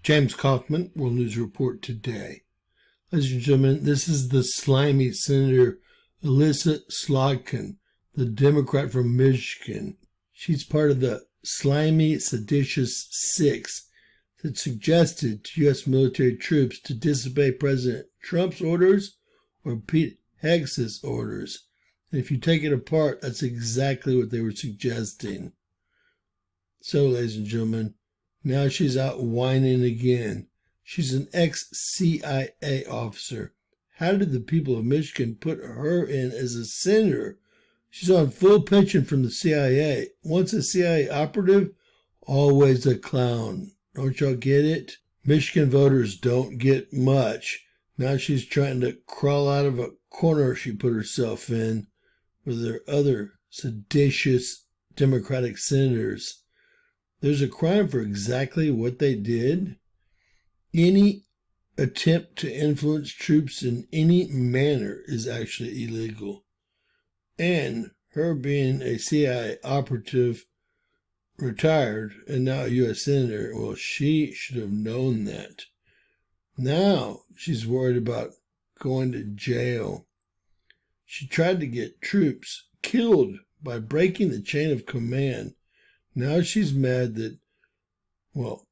James Kaufman, World News Report today. Ladies and gentlemen, this is the slimy Senator Elissa Slotkin, the Democrat from Michigan. She's part of the slimy, seditious six that suggested to U.S. military troops to disobey President Trump's orders or Pete Hegseth's orders. And if you take it apart, that's exactly what they were suggesting. So, ladies and gentlemen, now she's out whining again. She's an ex-CIA officer. How did the people of Michigan put her in as a senator? She's on full pension from the CIA. Once a CIA operative, always a clown. Don't y'all get it? Michigan voters don't get much. Now she's trying to crawl out of a corner she put herself in with her other seditious Democratic senators. There's a crime for exactly what they did. Any attempt to influence troops in any manner is actually illegal. And her being a CIA operative, retired, and now a U.S. Senator, well, she should have known that. Now she's worried about going to jail. She tried to get troops killed by breaking the chain of command. Now she's mad that, well,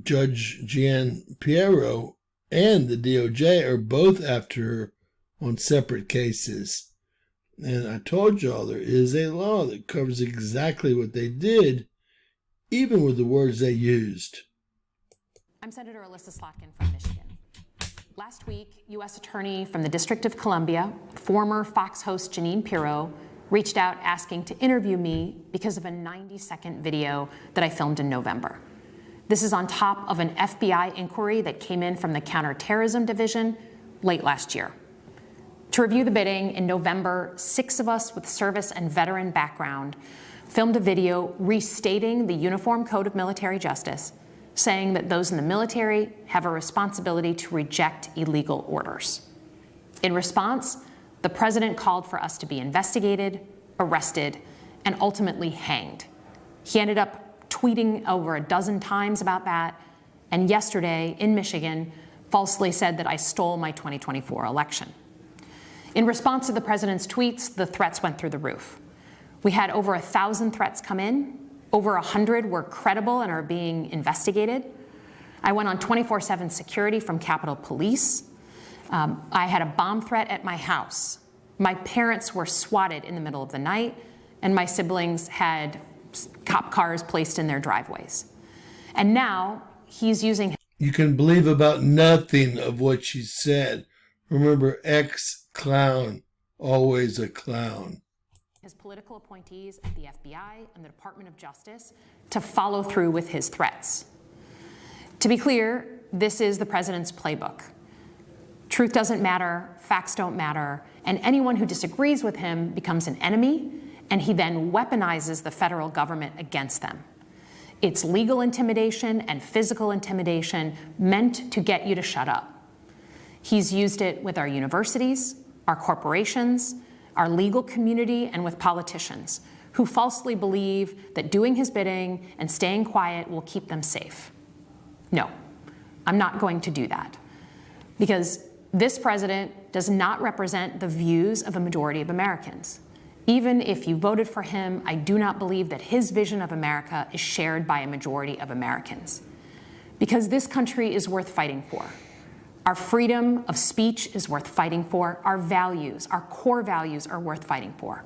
Judge Gian Piero and the DOJ are both after her on separate cases. And I told y'all there is a law that covers exactly what they did, even with the words they used. I'm Senator Elissa Slotkin from Michigan. Last week, U.S. Attorney from the District of Columbia, former Fox host Jeanine Pirro, reached out asking to interview me because of a 90-second video that I filmed in November. This is on top of an FBI inquiry that came in from the Counterterrorism Division late last year. To review the bidding, in November, 6 of us with service and veteran background filmed a video restating the Uniform Code of Military Justice, saying that those in the military have a responsibility to reject illegal orders. In response, the president called for us to be investigated, arrested, and ultimately hanged. He ended up tweeting over a dozen times about that, and yesterday in Michigan falsely said that I stole my 2024 election. In response to the president's tweets, the threats went through the roof. We had over 1,000 threats come in. Over 100 were credible and are being investigated. I went on 24/7 security from Capitol Police. I had a bomb threat at my house. My parents were swatted in the middle of the night, and my siblings had cop cars placed in their driveways. And now he's using... You can believe about nothing of what she said. Remember, ex-clown, always a clown. His political appointees at the FBI and the Department of Justice to follow through with his threats. To be clear, this is the president's playbook. Truth doesn't matter, facts don't matter, and anyone who disagrees with him becomes an enemy, and he then weaponizes the federal government against them. It's legal intimidation and physical intimidation meant to get you to shut up. He's used it with our universities, our corporations, our legal community, and with politicians who falsely believe that doing his bidding and staying quiet will keep them safe. No, I'm not going to do that, because this president does not represent the views of a majority of Americans. Even if you voted for him, I do not believe that his vision of America is shared by a majority of Americans, because this country is worth fighting for. Our freedom of speech is worth fighting for. Our values, our core values, are worth fighting for.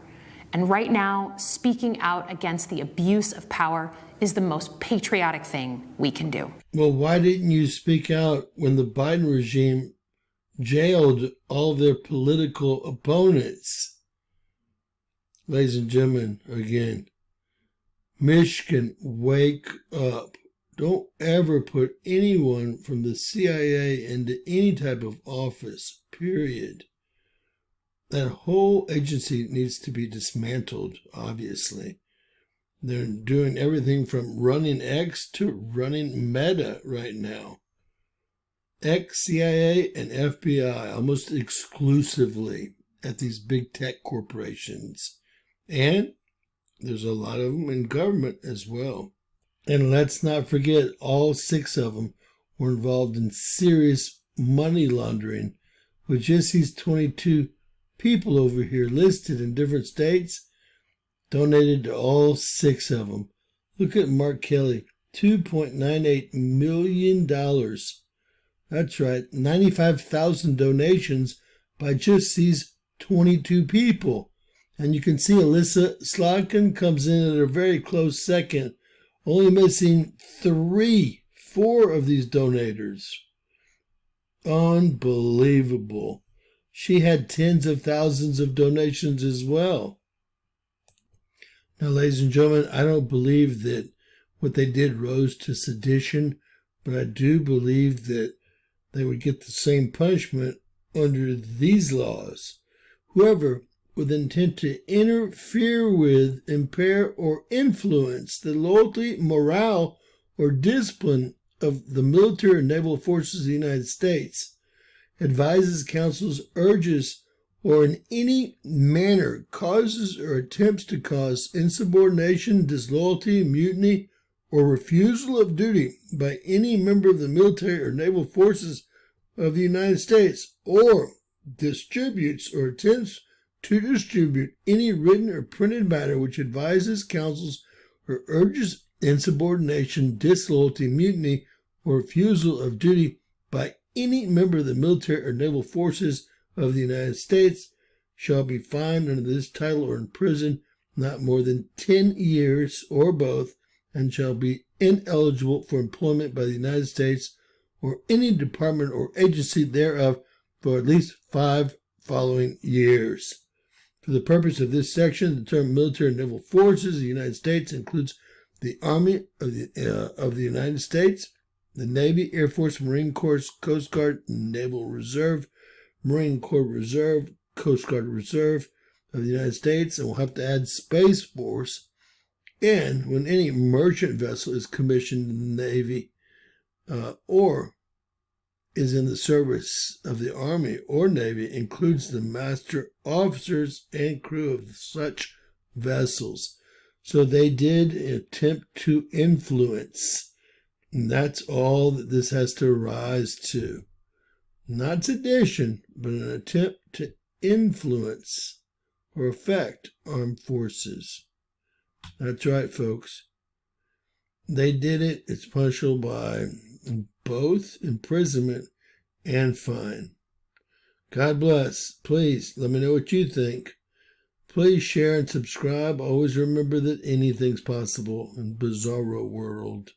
And right now, speaking out against the abuse of power is the most patriotic thing we can do. Well, why didn't you speak out when the Biden regime jailed all their political opponents? Ladies and gentlemen, again, Michigan, wake up. Don't ever put anyone from the CIA into any type of office, period. That whole agency needs to be dismantled, obviously. They're doing everything from running X to running Meta right now. Ex-CIA and FBI almost exclusively at these big tech corporations. And there's a lot of them in government as well. And let's not forget, all 6 of them were involved in serious money laundering, with just these 22 people over here listed in different states, donated to all 6 of them. Look at Mark Kelly, $2.98 million. That's right, 95,000 donations by just these 22 people. And you can see Elissa Slotkin comes in at a very close second, only missing 4 of these donators. Unbelievable. She had tens of thousands of donations as well. Now, ladies and gentlemen, I don't believe that what they did rose to sedition, but I do believe that they would get the same punishment under these laws. Whoever with intent to interfere with, impair, or influence the loyalty, morale, or discipline of the military or naval forces of the United States, advises, counsels, urges, or in any manner causes or attempts to cause insubordination, disloyalty, mutiny, or refusal of duty by any member of the military or naval forces of the United States, or distributes or attempts to distribute any written or printed matter which advises, counsels, or urges insubordination, disloyalty, mutiny, or refusal of duty by any member of the military or naval forces of the United States, shall be fined under this title or imprisoned not more than 10 years or both, and shall be ineligible for employment by the United States or any department or agency thereof for at least 5 following years. For the purpose of this section, the term military and naval forces of the United States includes the Army of the United States, the Navy, Air Force, Marine Corps, Coast Guard, Naval Reserve, Marine Corps Reserve, Coast Guard Reserve of the United States, and we'll have to add Space Force. And when any merchant vessel is commissioned in the Navy or is in the service of the Army or Navy, includes the master officers and crew of such vessels. So they did attempt to influence. And that's all that this has to rise to. Not sedition, but an attempt to influence or affect armed forces. That's right, folks. They did it. It's punishable by both imprisonment and fine. God bless. Please let me know what you think. Please share and subscribe. Always remember that anything's possible in Bizarro World.